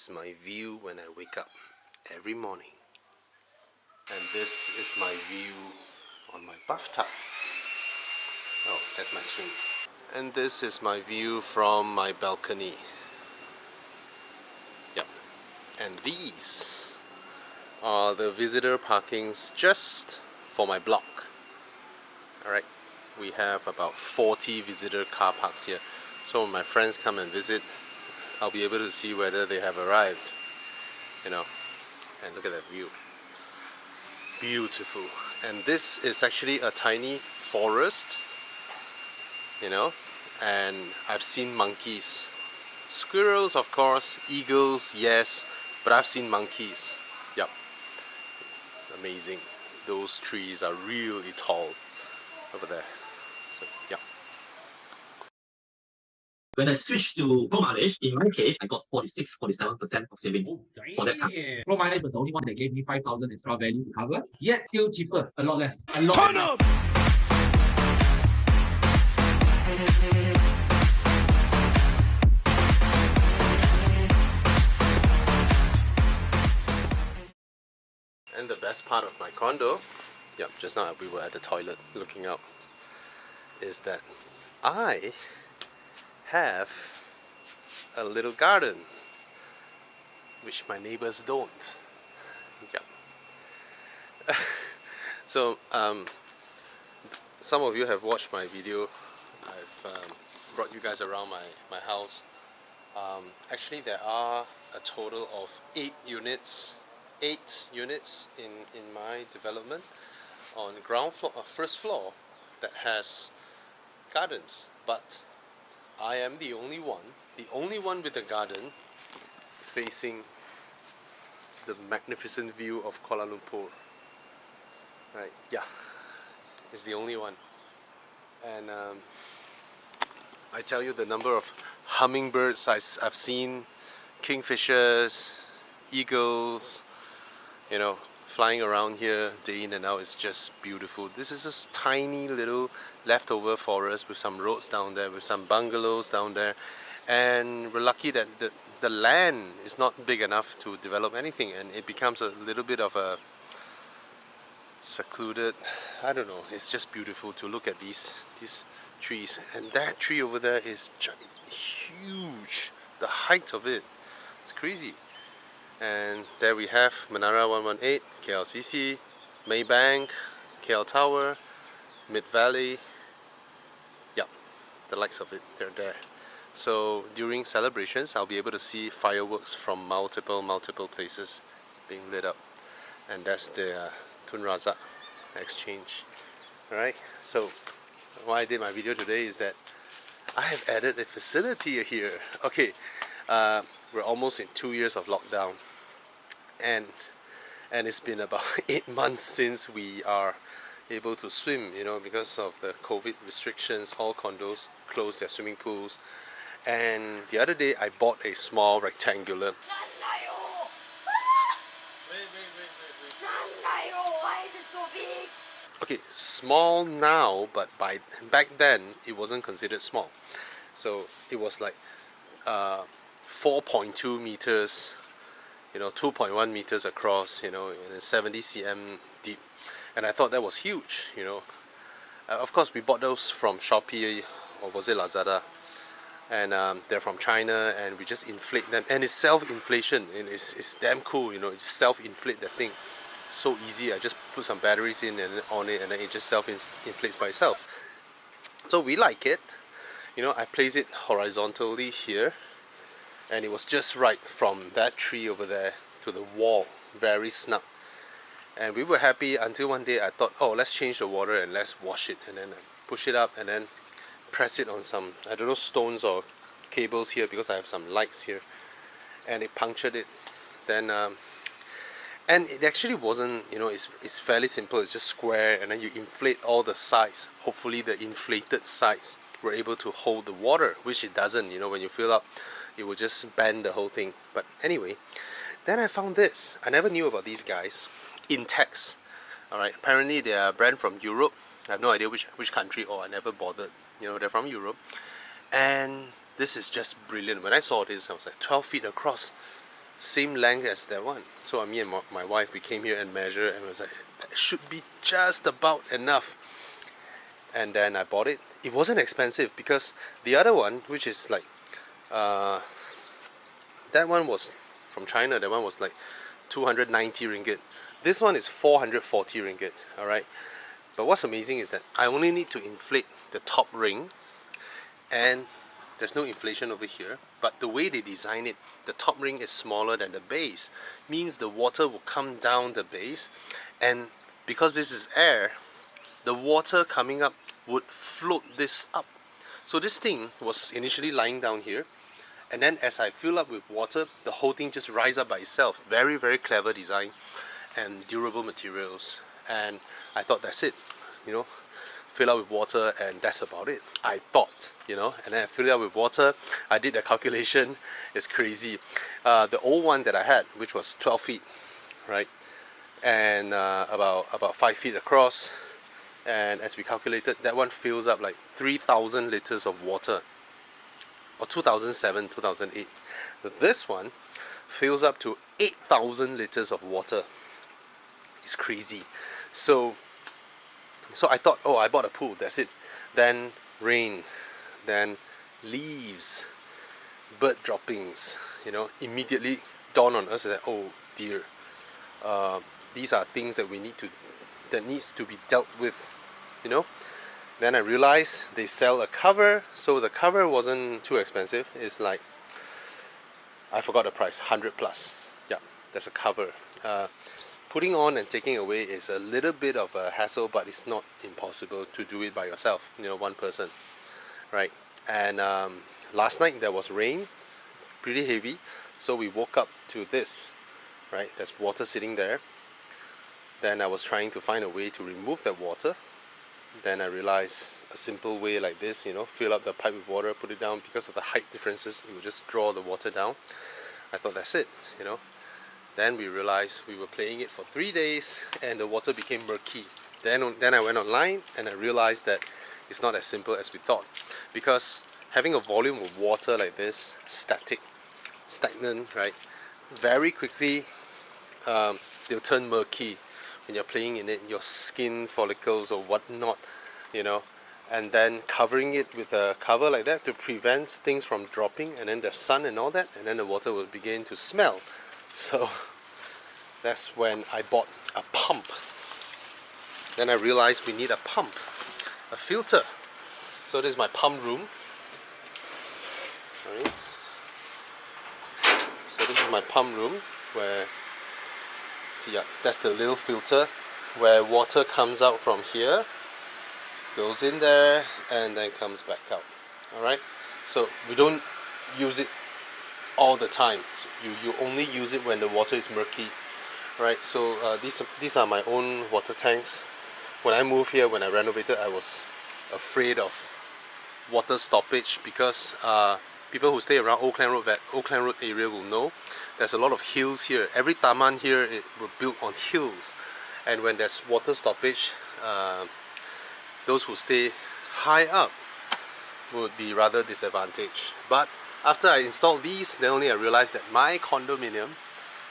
is my view when I wake up every morning. And this is my view on my bathtub. Oh, that's my swing. And this is my view from my balcony. Yep. And these are the visitor parkings just for my block. Alright, we have about 40 visitor car parks here. So when my friends come and visit, I'll be able to see whether they have arrived. You know, and look at that view. Beautiful. And this is actually a tiny forest, you know, and I've seen monkeys. Squirrels, of course, eagles, yes, but I've seen monkeys. Yep. Amazing. Those trees are really tall over there. So, yeah. When I switched to Pro Mileage, in my case, I got 46-47% of savings for that car. Pro Mileage was the only one that gave me 5,000 extra value to cover, yet still cheaper, a lot less. A lot less. And the best part of my condo, yep, just now we were at the toilet looking out, is that I have a little garden, which my neighbors don't. Yep. So some of you have watched my video. I've brought you guys around my house. Actually there are a total of 8 units in my development on ground floor, first floor, that has gardens, but I am the only one with a garden facing the magnificent view of Kuala Lumpur. Right, yeah, it's the only one. And I tell you, the number of hummingbirds I've seen, kingfishers, eagles, you know, flying around here day in and out is just beautiful. This is this tiny little leftover forest with some roads down there, with some bungalows down there, and we're lucky that the land is not big enough to develop anything, and it becomes a little bit of a secluded, I don't know, it's just beautiful to look at these trees. And that tree over there is huge, the height of it, it's crazy. And there we have Menara 118, KLCC, Maybank, KL Tower, Mid Valley. Yep, the likes of it, they're there. So during celebrations, I'll be able to see fireworks from multiple places being lit up. And that's the Tun Razak exchange. Alright, so why I did my video today is that I have added a facility here. Okay, we're almost in 2 years of lockdown, and it's been about 8 months since we are able to swim, you know, because of the COVID restrictions. All condos closed their swimming pools, and the other day I bought a small rectangular. Why is it so big? Okay, small now, but back then it wasn't considered small. So it was like 4.2 meters, you know, 2.1 meters across, you know, and 70 cm deep, and I thought that was huge, you know. Of course, we bought those from Shopee, or was it Lazada, and they're from China, and we just inflate them, and it's self-inflation, and it's damn cool, you know. You just self-inflate the thing. So easy. I just put some batteries in and on it, and then it just self-inflates by itself. So we like it, you know. I place it horizontally here, and it was just right from that tree over there to the wall, very snug. And we were happy until one day I thought, oh, let's change the water and let's wash it, and then push it up and then press it on some, I don't know, stones or cables here, because I have some lights here, and it punctured it. Then and it actually wasn't, you know, it's fairly simple. It's just square, and then you inflate all the sides. Hopefully the inflated sides were able to hold the water, which it doesn't, you know. When you fill up, it will just bend the whole thing. But anyway, then I found this. I never knew about these guys, Intex. Alright, apparently they are a brand from Europe. I have no idea which country, or I never bothered. You know, they're from Europe. And this is just brilliant. When I saw this, I was like, 12 feet across. same length as that one. So me and my wife, we came here and measured and was like, that should be just about enough. And then I bought it. It wasn't expensive because the other one, which is like that one was from China, that one was like 290 ringgit. This one is 440 ringgit. Alright, but what's amazing is that I only need to inflate the top ring, and there's no inflation over here, but the way they design it, the top ring is smaller than the base, means the water will come down the base, and because this is air, the water coming up would float this up. So this thing was initially lying down here, and then as I fill up with water, the whole thing just rise up by itself. Very, very clever design and durable materials. And I thought that's it, you know, fill up with water and that's about it, I thought, you know. And then I fill it up with water, I did the calculation, it's crazy. The old one that I had, which was 12 feet, right, and about 5 feet across, and as we calculated, that one fills up like 3,000 liters of water, or 2007, 2008. This one fills up to 8,000 liters of water. It's crazy. So I thought, oh, I bought a pool, that's it. Then rain, then leaves, bird droppings, you know, immediately dawn on us that, oh dear, these are things that needs to be dealt with, you know. Then I realized they sell a cover, so the cover wasn't too expensive. It's like, I forgot the price, 100 plus. Yeah, that's a cover. Putting on and taking away is a little bit of a hassle, but it's not impossible to do it by yourself, you know, one person, right? And last night there was rain, pretty heavy, so we woke up to this, right? There's water sitting there. Then I was trying to find a way to remove that water. Then I realized a simple way like this, you know, fill up the pipe with water, put it down. Because of the height differences, it will just draw the water down. I thought that's it, you know. Then we realized we were playing it for 3 days and the water became murky. Then I went online and I realized that it's not as simple as we thought. Because having a volume of water like this, stagnant, right, very quickly they'll turn murky when you're playing in it, your skin follicles or whatnot, you know. And then covering it with a cover like that to prevent things from dropping, and then the sun and all that, and then the water will begin to smell. So that's when I bought a pump. Then I realized we need a pump, a filter. So this is my pump room. Right. So this is my pump room where, see, yeah, that's the little filter where water comes out from here, goes in there, and then comes back out. Alright, so we don't use it all the time. So you only use it when the water is murky, right? So these are my own water tanks. When I moved here, when I renovated, I was afraid of water stoppage because people who stay around Old Klang Road area will know there's a lot of hills here. Every taman here were built on hills, and when there's water stoppage, those who stay high up would be rather disadvantaged. But after I installed these, then only I realized that my condominium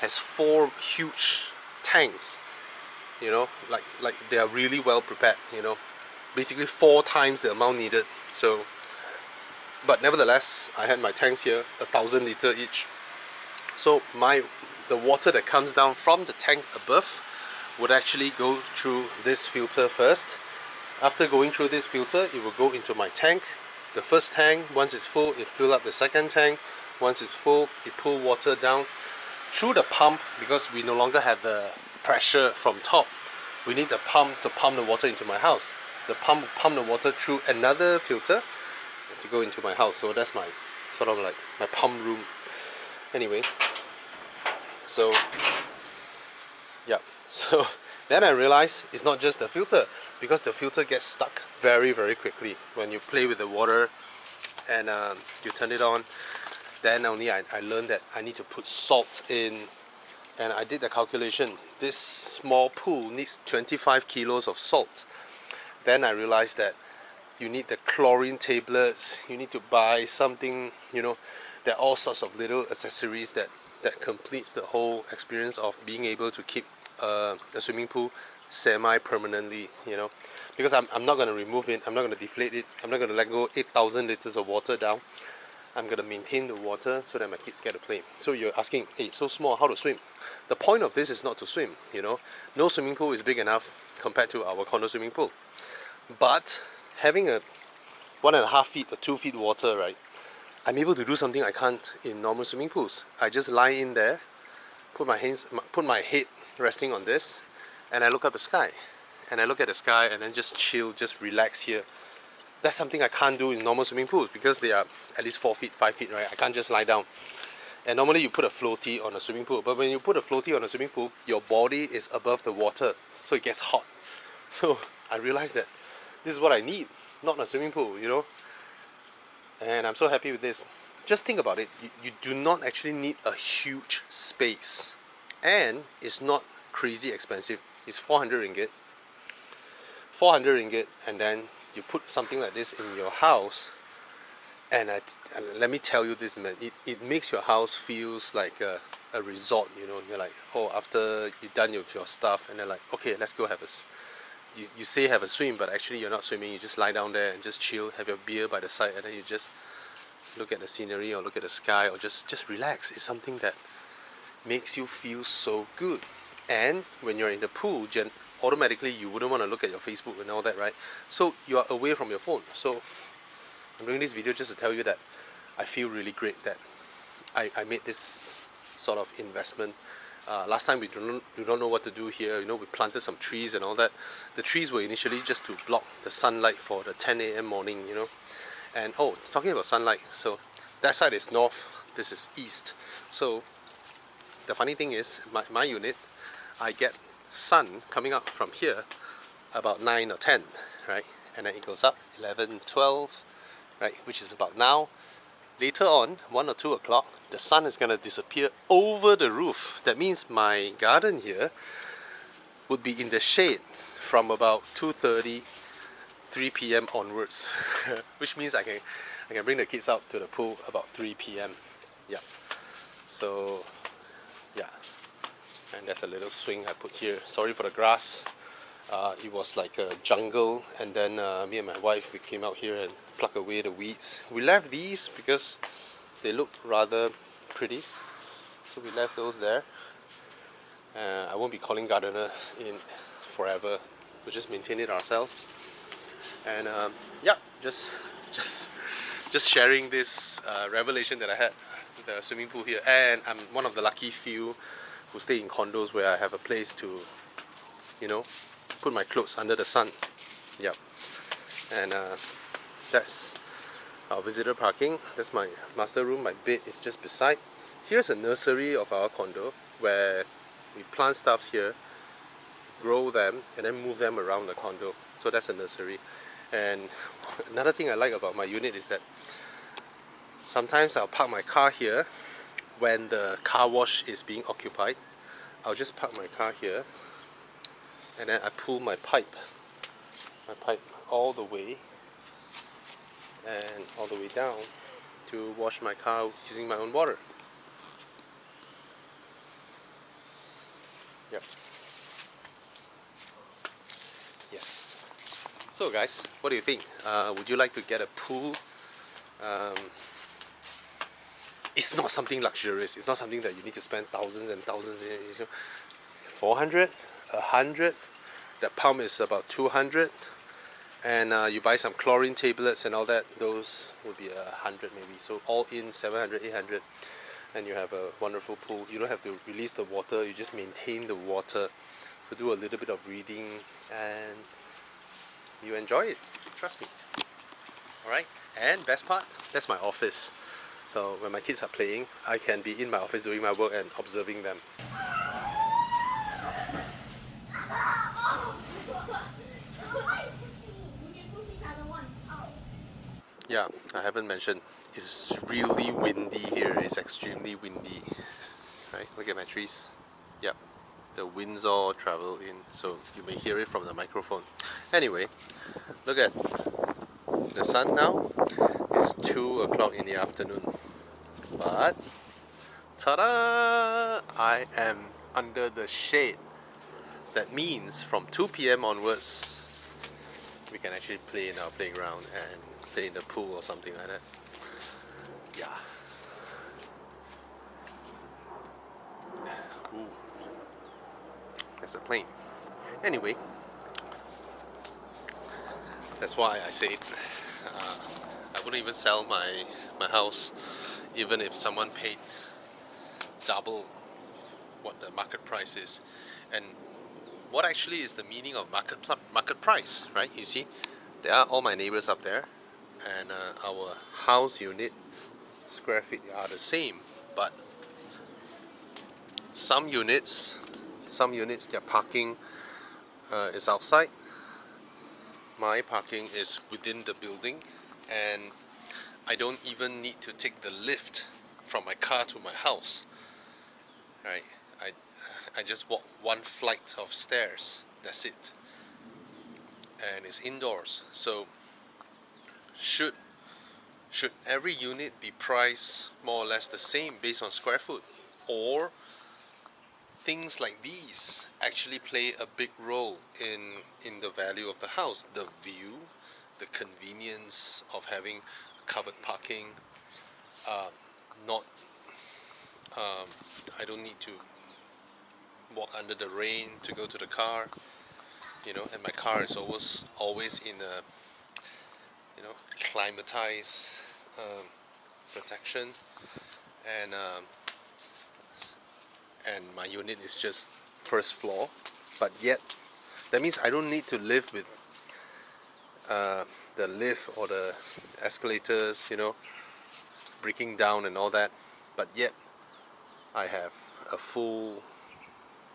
has 4 huge tanks, you know, like they are really well prepared, you know, basically 4 times the amount needed. So, but nevertheless, I had my tanks here, 1,000 liter each. So the water that comes down from the tank above would actually go through this filter first. After going through this filter, it will go into my tank. The first tank, once it's full, it fills up the second tank. Once it's full, it pulls water down through the pump. Because we no longer have the pressure from top, we need the pump to pump the water into my house. The pump pump the water through another filter to go into my house. So that's my sort of like my pump room. Anyway, so yeah, so then I realized it's not just the filter, because the filter gets stuck very, very quickly when you play with the water and you turn it on. Then only I learned that I need to put salt in, and I did the calculation. This small pool needs 25 kilos of salt. Then I realized that you need the chlorine tablets, you need to buy something, you know, there are all sorts of little accessories that that completes the whole experience of being able to keep a swimming pool semi-permanently, you know, because I'm not going to remove it, I'm not going to deflate it, I'm not going to let go 8,000 liters of water down. I'm going to maintain the water so that my kids get to play. So you're asking, hey, it's so small, how to swim? The point of this is not to swim, you know. No swimming pool is big enough compared to our condo swimming pool. But having a 1.5 feet or 2 feet water, right, I'm able to do something I can't in normal swimming pools. I just lie in there, put my head resting on this, and I look up the sky. And I look at the sky and then just chill, just relax here. That's something I can't do in normal swimming pools because they are at least 4 feet, 5 feet, right? I can't just lie down. And normally you put a floaty on a swimming pool, but when you put a floaty on a swimming pool, your body is above the water, so it gets hot. So I realized that this is what I need, not a swimming pool, you know. And I'm so happy with this. Just think about it. You do not actually need a huge space, and it's not crazy expensive. It's 400 ringgit. 400 ringgit, and then you put something like this in your house, and let me tell you this, man, it makes your house feels like a resort, you know. You're like, oh, after you're done with your stuff, and they're like, okay, let's go have you say have a swim, but actually you're not swimming. You just lie down there and just chill, have your beer by the side, and then you just look at the scenery or look at the sky, or just relax. It's something that makes you feel so good. And when you're in the pool, automatically you wouldn't want to look at your Facebook and all that, right? So you are away from your phone. So I'm doing this video just to tell you that I feel really great that I made this sort of investment. Last time we do not know what to do here. You know, we planted some trees and all that. The trees were initially just to block the sunlight for the 10 a.m. morning, you know. And oh, talking about sunlight, so that side is north, this is east. So the funny thing is, my unit, I get sun coming up from here about 9 or 10, right? And then it goes up 11, 12, right? Which is about now. Later on, 1 or 2 o'clock, the sun is going to disappear over the roof. That means my garden here would be in the shade from about 2:30, 3 p.m. onwards. Which means I can bring the kids out to the pool about 3 p.m. Yeah. So, yeah. And there's a little swing I put here. Sorry for the grass. It was like a jungle, and then me and my wife, we came out here and plucked away the weeds. We left these because they looked rather pretty, so we left those there. I won't be calling gardener in forever. We'll just maintain it ourselves. And yeah, just sharing this revelation that I had with the swimming pool here. And I'm one of the lucky few who stay in condos where I have a place to, you know, put my clothes under the sun. Yep. And that's our visitor parking. That's my master room. My bed is just beside. Here's a nursery of our condo where we plant stuffs here, grow them, and then move them around the condo. So that's a nursery. And another thing I like about my unit is that sometimes I'll park my car here when the car wash is being occupied. I'll just park my car here, and then I pull my pipe all the way and all the way down to wash my car using my own water. Yep. Yes. So guys, what do you think? Would you like to get a pool? It's not something luxurious. It's not something that you need to spend thousands and thousands in. You know, 400, 100. That pump is about 200. And you buy some chlorine tablets and all that. Those would be 100 maybe. So all in 700, 800. And you have a wonderful pool. You don't have to release the water. You just maintain the water. So do a little bit of reading and you enjoy it. Trust me. Alright. And best part, that's my office. So when my kids are playing, I can be in my office doing my work and observing them. Yeah, I haven't mentioned, it's really windy here. It's extremely windy. Right, look at my trees. Yep, the winds all travel in, so you may hear it from the microphone. Anyway, look at the sun now. It's 2 o'clock in the afternoon, but Ta-da! I am under the shade. That means from 2 p.m. onwards, we can actually play in our playground and play in the pool or something like that. Yeah. Ooh. There's a plane. Anyway, that's why I said I wouldn't even sell my house even if someone paid double what the market price is. And what actually is the meaning of market price, right? You see, there are all my neighbors up there, and our house unit square feet are the same, but some units their parking is outside. My parking is within the building, and I don't even need to take the lift from my car to my house. Right? I just walk one flight of stairs. That's it. And it's indoors. So should every unit be priced more or less the same based on square foot, or things like these actually play a big role in the value of the house? The view, the convenience of having covered parking, not I don't need to walk under the rain to go to the car, and my car is always in a climatized protection, and my unit is just first floor, but yet that means I don't need to live with the lift or the escalators, breaking down and all that, but yet I have a full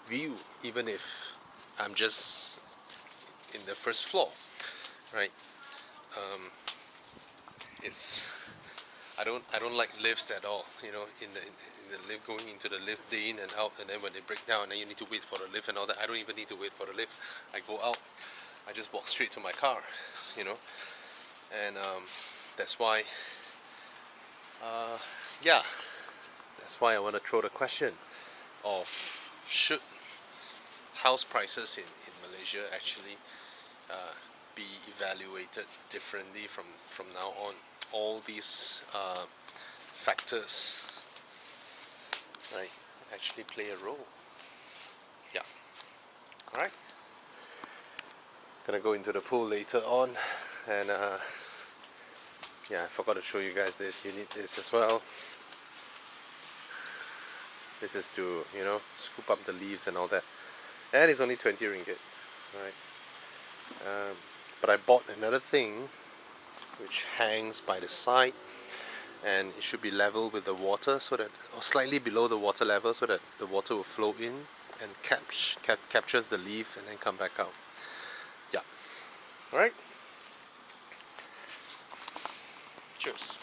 view even if I'm just in the first floor, right? It's I don't like lifts at all, in the lift, going into the lift day in and out, and then when they break down and then you need to wait for the lift and all that. I don't even need to wait for the lift. I go out, I just walk straight to my car, and that's why yeah, that's why I want to throw the question of, should house prices in Malaysia actually be evaluated differently from now on? All these factors, right, actually play a role. Yeah. Alright. Gonna go into the pool later on, and yeah, I forgot to show you guys this. You need this as well. This is to, scoop up the leaves and all that. And it's only 20 ringgit. Alright. But I bought another thing which hangs by the side, and it should be level with the water, so that, or slightly below the water level, so that the water will flow in and captures the leaf and then come back out. Yeah. Alright. Cheers.